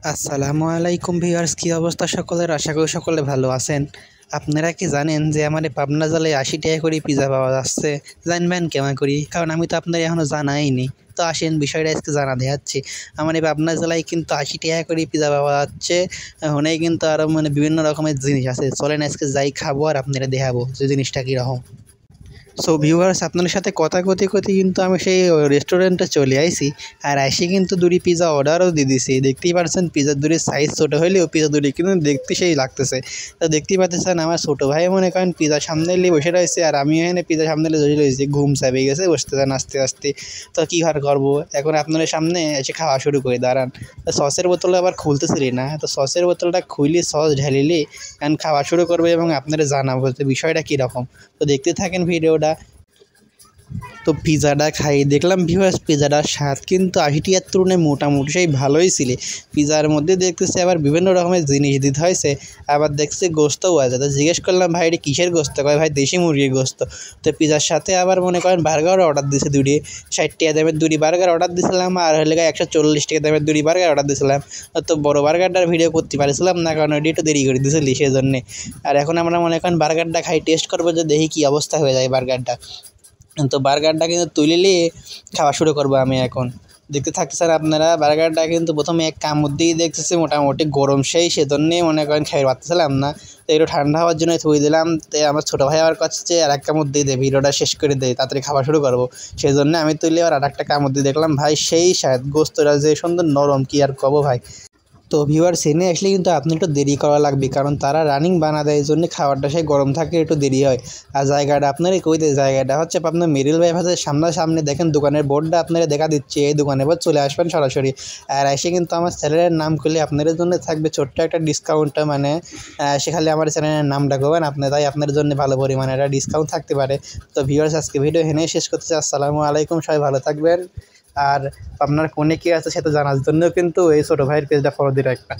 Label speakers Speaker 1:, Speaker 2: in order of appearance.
Speaker 1: আসসালামু আলাইকুম ভিউয়ার্স, কী অবস্থা সকলের? আশা করি সকলে ভালো আছেন। আপনারা কি জানেন যে আমার এই পাবনা জেলায় 80 টাকা করে পিজা পাওয়া যাচ্ছে? জানবেন কেমন করি? কারণ আমি তো আপনার এখনও জানাইনি। তো আসেন বিষয়টা আজকে জানা দেখাচ্ছি। আমার এই পাবনা জেলায় কিন্তু 80 টাকা করে পিজা পাওয়া যাচ্ছে। ওখানেই কিন্তু আরও বিভিন্ন রকমের জিনিস আছে। চলেন আজকে যাই খাবো আর আপনারা দেখাবো যে জিনিসটা কীরকম। সো ভিউয়ার্স, আপনাদের সাথে কথা কতে কতে কিন্তু আমি সেই রেস্টুরেন্টে চলে আইছি। আর এসে কিন্তু দুটি পিজা অর্ডারও দিয়ে দিছি। দেখতেই পাচ্ছেন পিজার দুটির সাইজ ছোটো হলেও পিজা দুটি কিন্তু দেখতে সেই লাগতেছে। তো দেখতেই পাচ্ছেন আমার ছোটো ভাই মনে করেন পিজা সামনে নিয়ে বসে রয়েছে, আর আমি এখানে পিজা সামনে নিয়ে বসে রয়েছি। ঘুম চাপে গেছে, বসতে যান আস্তে আস্তে। তো কী আর করবো, এখন আপনাদের সামনে এসে খাওয়া শুরু করে দাঁড়ান। সসের বোতলটা আবার খুলতেছিলি না, তো সসের বোতলটা খুইলি সস ঢালিলি এখন খাওয়া শুরু করবে এবং আপনারা জানাবো যে বিষয়টা কীরকম। তো দেখতে থাকেন ভিডিওটা। তো পিজাটা খাই দেখলাম ভিউয়ার্স, পিজাটার স্বাদ কিন্তু 80 টাকার তুলনায় মোটামুটি সেই ভালোই ছিল। পিজার মধ্যে দেখতেছি আবার বিভিন্ন রকমের জিনিস দিতে হয়েছে, আবার দেখছি গোস্তও আছে। তো জিজ্ঞেস করলাম ভাই এটা কিসের গোস্ত? কয় ভাই দেশি মুরগির গোস্ত। তো পিজার সাথে আবার মনে করেন বার্গারও অর্ডার দিয়েছে দুটি। 60 টাকা দামের দুটি বার্গার অর্ডার দিয়েছিলাম, আর হলে 140 টাকা দামের দুটি বার্গার অর্ডার দিয়েছিলাম। তো বড় বার্গারটার ভিডিও করতে পারছিলাম না, কারণ ওইটি একটু দেরি করে দিয়েছিলি সেই জন্যে। আর এখন আমরা মনে করেন বার্গারটা খাই, টেস্ট করবো যে দেখি কী অবস্থা হয়ে যায় বার্গারটা। তো বার্গারটা কিন্তু তুলে নিয়ে খাওয়া শুরু করবো আমি এখন। দেখতে থাকতেছেন আপনারা। বার্গারটা কিন্তু প্রথমে এক কামড় দিয়েই দেখতেছি মোটামুটি গরম, সেজন্যেই মনে করেন খাইতে পারতেছিলাম না। তো একটু ঠান্ডা হওয়ার জন্য থুই দিলাম। তো আমার ছোটো ভাই আবার কাছে আর এক কামড় দিয়ে দে, ভিডিওটা শেষ করে দেয়, তাড়াতাড়ি খাওয়া শুরু করবো। সেই জন্য আমি তুলে আর একটা কামড় দিয়ে দেখলাম ভাই সেই স্বাদ, গোস্তটা যে সুন্দর নরম, কি আর কব ভাই। তো ভিউয়ার্স, এনে আসলে কিন্তু আপনি একটু দেরি করা লাগবে, কারণ তারা রানিং বানা দেয়, এই জন্য খাবারটা সেই গরম থাকে, একটু দেরি হয়। আর জায়গাটা আপনার কই দেয়, জায়গাটা হচ্ছে আপনার মেরিল বাইপাসের সামনাসামনি। দেখেন দোকানের বোর্ডটা আপনারা দেখা দিচ্ছে, এই দোকানে এবার চলে আসবেন সরাসরি। আর এসে কিন্তু আমার চ্যানেলের নাম করলে আপনাদের জন্য থাকবে ছোট্ট একটা ডিসকাউন্টটা, সেখানে আমার চ্যানেলের নামটা করবেন আপনি, তাই আপনার জন্য ভালো পরিমাণে একটা ডিসকাউন্ট থাকতে পারে। তো ভিউয়ার্স, আজকে ভিডিও এখানেই শেষ করতেছি। আসসালামু আলাইকুম, সবাই ভালো থাকবেন। আর আপনার ফোনে কী আছে সেটা জানার জন্যও কিন্তু এই ছোটো ভাইয়ের পেজটা ফলো দিয়ে রাখবেন।